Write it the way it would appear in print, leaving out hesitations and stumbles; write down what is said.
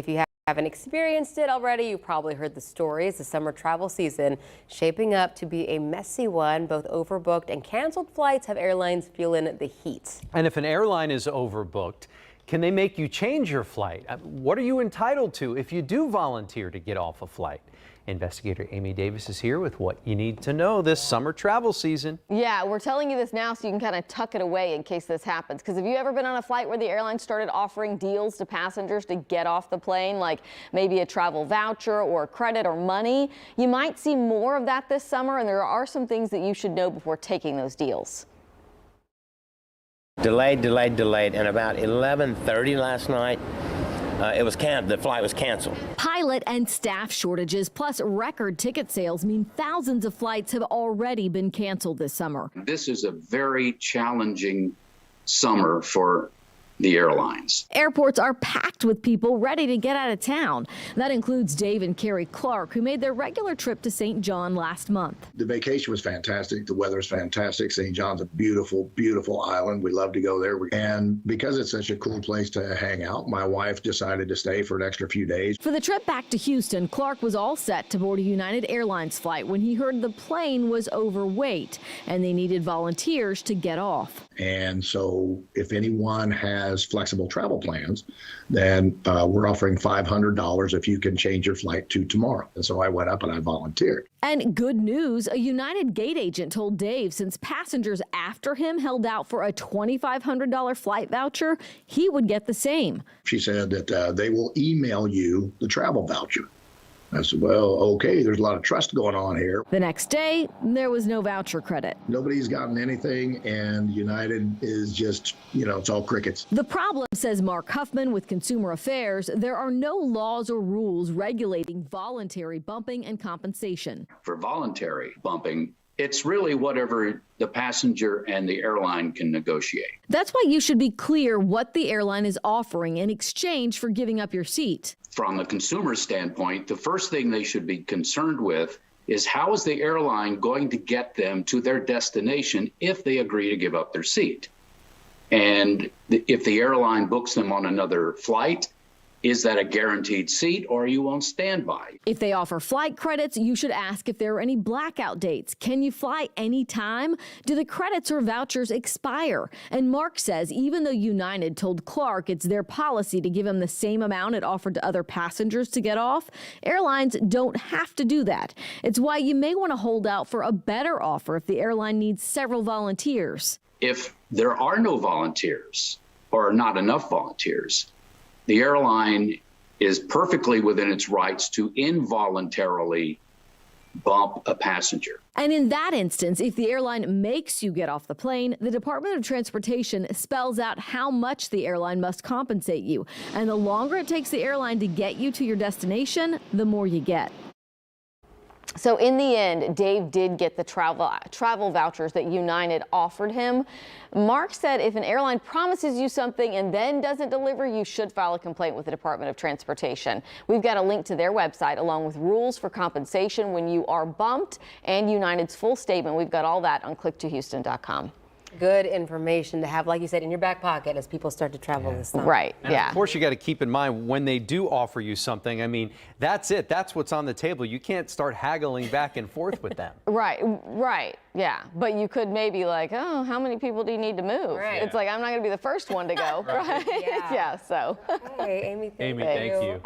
If you haven't experienced it already, you probably heard the stories. The summer travel season shaping up to be a messy one. Both overbooked and canceled flights have airlines feeling the heat. And if an airline is overbooked, can they make you change your flight? What are you entitled to if you do volunteer to get off a flight? Investigator Amy Davis is here with what you need to know this summer travel season. Yeah, we're telling you this now so you can kind of tuck it away in case this happens. Because have you ever been on a flight where the airline started offering deals to passengers to get off the plane, like maybe a travel voucher or credit or money? You might see more of that this summer, and there are some things that you should know before taking those deals. Delayed, and about 11:30 last night, the flight was canceled. Pilot and staff shortages plus record ticket sales mean thousands of flights have already been canceled this summer. This is a very challenging summer for the airlines. Airports are packed with people ready to get out of town. That includes Dave and Carrie Clark, who made their regular trip to St. John last month. The vacation was fantastic. The weather's fantastic. St. John's a beautiful, beautiful island. We love to go there. And because it's such a cool place to hang out, my wife decided to stay for an extra few days. For the trip back to Houston, Clark was all set to board a United Airlines flight when he heard the plane was overweight and they needed volunteers to get off. And so if anyone has flexible travel plans, then we're offering $500 if you can change your flight to tomorrow. And so I went up and I volunteered. And good news, a United gate agent told Dave since passengers after him held out for a $2,500 flight voucher, he would get the same. She said that they will email you the travel voucher. I said, well, okay, there's a lot of trust going on here. The next day, there was no voucher credit. Nobody's gotten anything, and United is just, it's all crickets. The problem, says Mark Huffman with Consumer Affairs, there are no laws or rules regulating voluntary bumping and compensation. For voluntary bumping, it's really whatever the passenger and the airline can negotiate. That's why you should be clear what the airline is offering in exchange for giving up your seat. From the consumer standpoint, the first thing they should be concerned with is how is the airline going to get them to their destination if they agree to give up their seat? And if the airline books them on another flight, is that a guaranteed seat or are you on standby? If they offer flight credits, you should ask if there are any blackout dates. Can you fly anytime? Do the credits or vouchers expire? And Mark says even though United told Clark it's their policy to give him the same amount it offered to other passengers to get off, airlines don't have to do that. It's why you may want to hold out for a better offer if the airline needs several volunteers. If there are no volunteers or not enough volunteers, the airline is perfectly within its rights to involuntarily bump a passenger. And in that instance, if the airline makes you get off the plane, the Department of Transportation spells out how much the airline must compensate you. And the longer it takes the airline to get you to your destination, the more you get. So in the end, Dave did get the travel vouchers that United offered him. Mark said if an airline promises you something and then doesn't deliver, you should file a complaint with the Department of Transportation. We've got a link to their website along with rules for compensation when you are bumped and United's full statement. We've got all that on click2houston.com. Good information to have, like you said, in your back pocket as people start to travel this summer. Right, and of course, you got to keep in mind when they do offer you something, I mean, that's it. That's what's on the table. You can't start haggling back and forth with them. Right, yeah. But you could maybe like, oh, how many people do you need to move? Right. It's like, I'm not going to be the first one to go, right? Yeah. Yeah, so. Hey, Amy, thank you. Thank you.